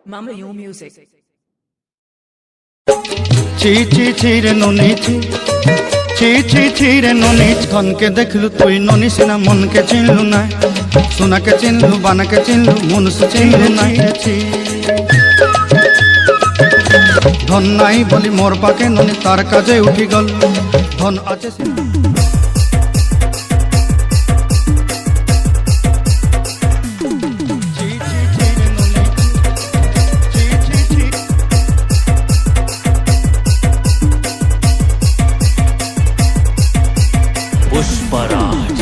Mama You Music. ছি ছি ছি রে ননি ছি ছি ছি ছি রে ননি ধনকে দেখলু তুই ননি সিনা মনকে চিনলু না সোনাকে চিনলু বানাকে চিনলু মনুষ্য চিনলু নাই রে ছি ধন নাই বলি মোর পাকে ননি তার কাজে উঠি গল ধন আছে पुष्पराज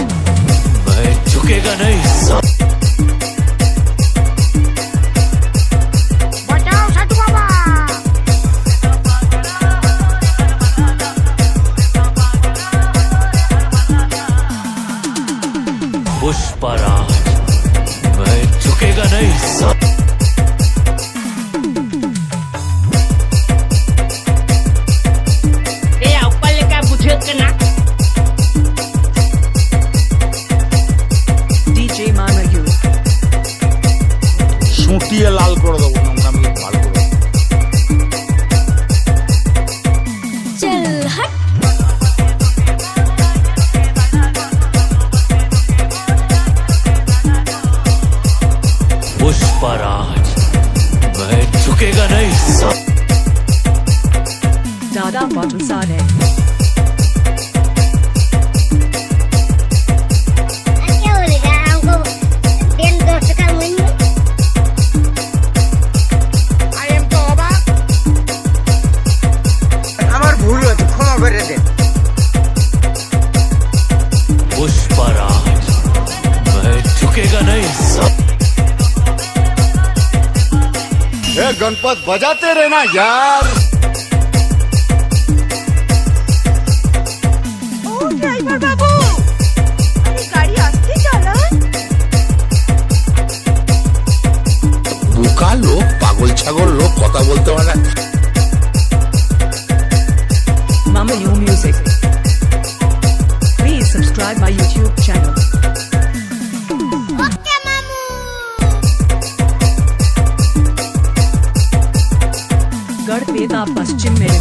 मैं झुकेगा नहीं बचाओ साधु बाबा। पुष्पराज मैं झुकेगा नहीं ऊपर लेकर बुझे के ना DJ Mama You. সুটিয়ে লাল করে দেবো নোংরামি ভালো করে चल हट पुष्पराज मैं झुकेगा नहीं Dada Bottle Sade. क्या बोलेगा हमको दिन दोस्त का मुंह आई एम तो बाबा আমার ভুল হয়েছে ক্ষমা করে দে पुष्पराज मैं झुकेगा नहीं ए गणपत बजाते रहना यार ও ড্রাইভার বাবু আরে গাড়ি আসতে চালান বোকা লোক পাগল ছাগল লোক কথা বলতে পারে না Mama You Music. Please subscribe my YouTube channel. Okay मामू गढ़पेता पश्चिम में